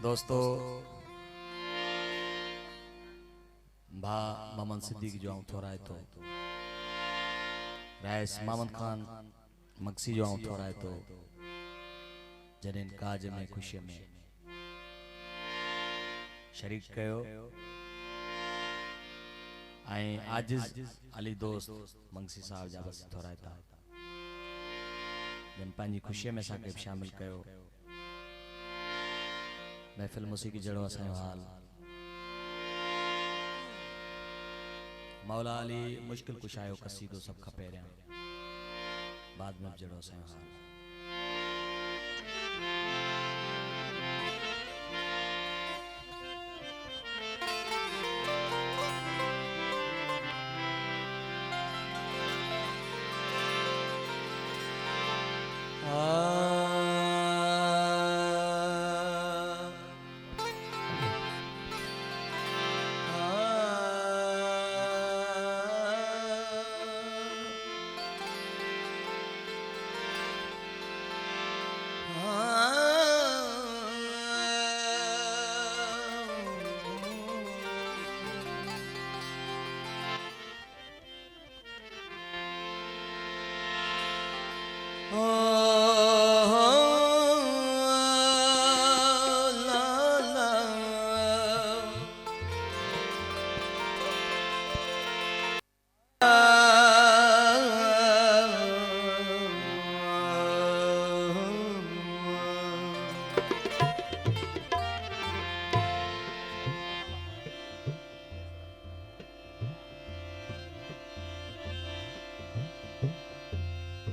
दोस्तों भा मामन सिद्दीक जो आऊं थोड़ा है तो राइस मामन खान मक्सी जो आऊं थोड़ा है तो जनिन काज में खुशी में शरीक कयो आई आजिज अली दोस्त मंगसी साहब जा बस थोड़ा था जन पांजी खुशी में साके शामिल कयो महफिल मौसीकी जड़ो असायो हाल मौला अली मुश्किल कुशायो कसीदो सब खपे रहा बाद में जड़ो असायो हाल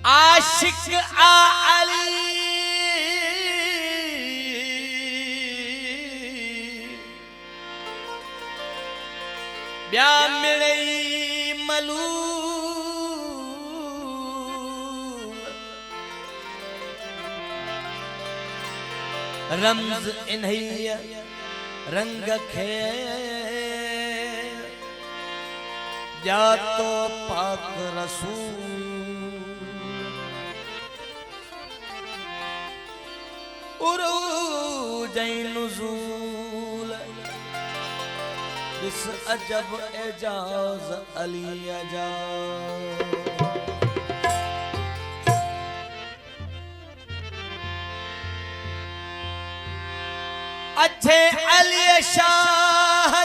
आशिक आली ब्या मिलई मलू रमज इन्हैया रंग खे जा तो पाक रसूल नुज़ूल इस अजब एजाज अली अजा अच्छे अली शाह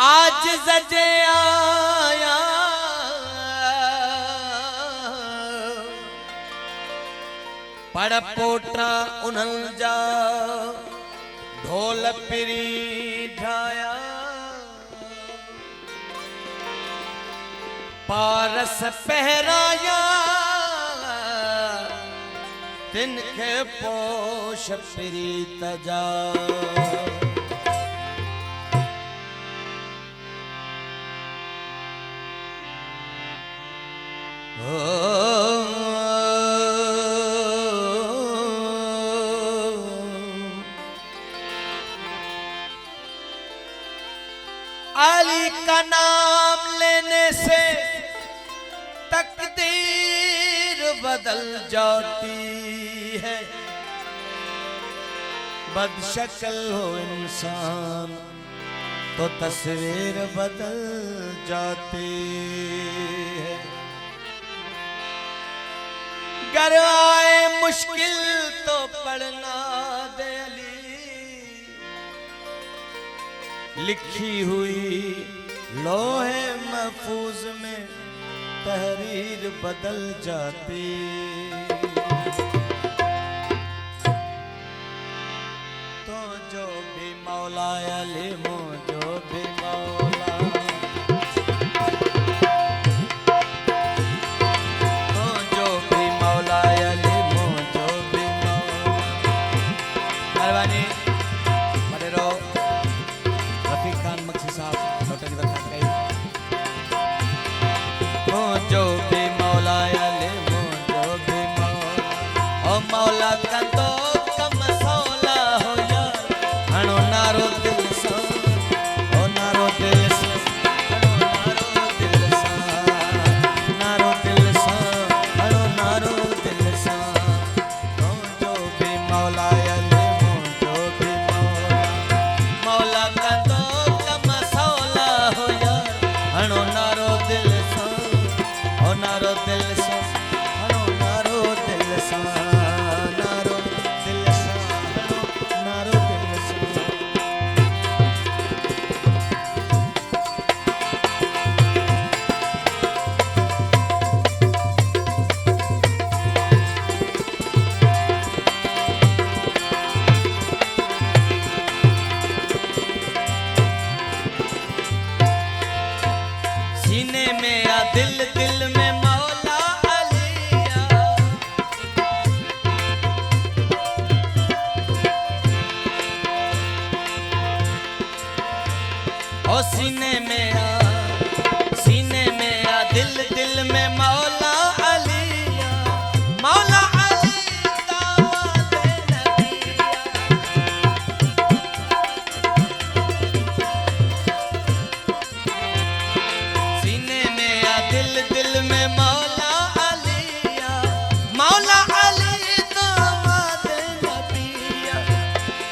आज सजे आया पड़ पोटा उन्हन जा ढोल पिरी ढाया पारस पहराया तिनखे पोश पिरी तजा अली का नाम लेने से तकदीर बदल जाती है बदशक्ल हो इंसान तो तस्वीर बदल जाती है गर आए मुश्किल तो पढ़ना दे अली लिखी हुई लोहे महफूज में तहरीर बदल जाती तो जो भी मौला अली मो जो भी मौला तो जो भी मौला अली मो जो भी मौला मेहरबानी बड़े रहो खान मक्सी साहब छोटे की बरकत गई तो जो भी मौला अली वो जो भी मौला ओ मौला का तो कम सौला हो या हणो नारो दिल सो नारो दिल सां हणो नारो दिल सां नारो दिल सां हणो नारो दिल सां सीने में या दिल दिल में मौला अलिया ओ सीने में या दिल दिल में मौला अलिया मौला अली दामाद नबिया सीने में या दिल दिल में मौला अलिया मौला अली दामाद नबिया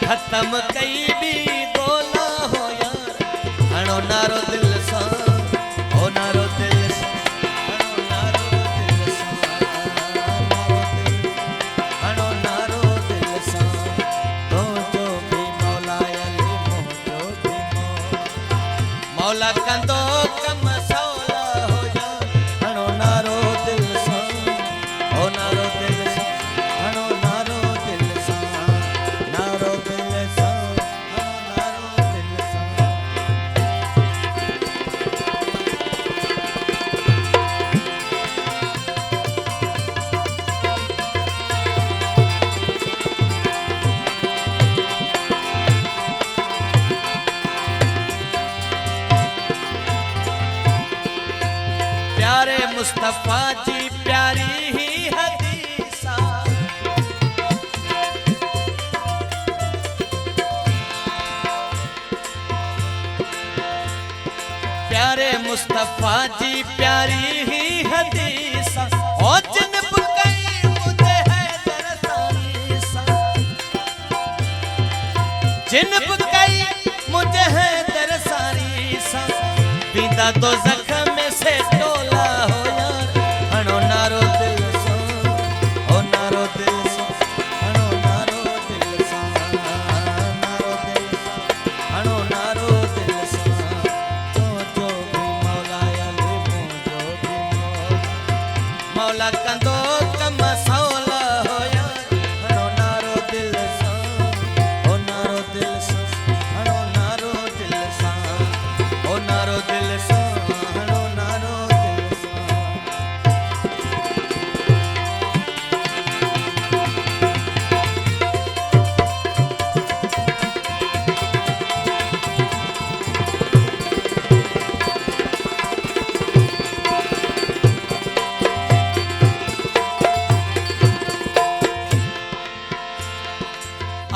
खत्म कई भी गोला हो यार हणो नारो दिल सां ओ नारो दिल सां हणो नारो दिल सां हणो नारो दिल सां तो जो भी मौला अली मोजो भी मौला कंदो कम सौला हो यार हणो नारो दिल सां ओ नारो दिल सां हणो नारो दिल सां नारो दिल सां हणो नारो दिल सां प्यारे मुस्तफा जी प्यारी ही हदीसा प्यारे मुस्तफा जी प्यारी ही हदीसा ओ जिन बुकई मुझे है दरसानीसा जिन बुकई मुझे है दरसानीसा बिंदा दो जख्म से टोला हो यार हणो नारो दिल सां ओ नारो दिल सां हणो नारो दिल सां नारो दिल सां हणो नारो दिल सां जो भी मौला अली मोजो भी मौला कंदो कम सौला हो यार हणो नारो दिल सां ओ नारो दिल सां हणो नारो दिल सां ओ नारो दिल सां हणो नारो दिल सां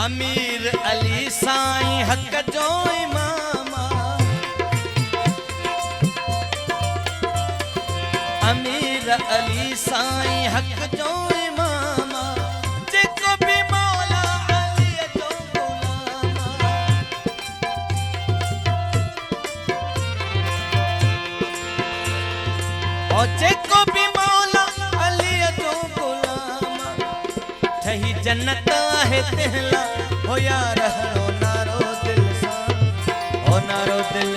अमीर अली साईं हक जो इमामा अमीर अली साईं हक जो इमामा जेको भी मौला अली जो गुलामा ओ जेको भी मौला अली जो गुलामा ठही जन्नत है तेहला हो यार हणो नारो दिल सां ओ नारो दिल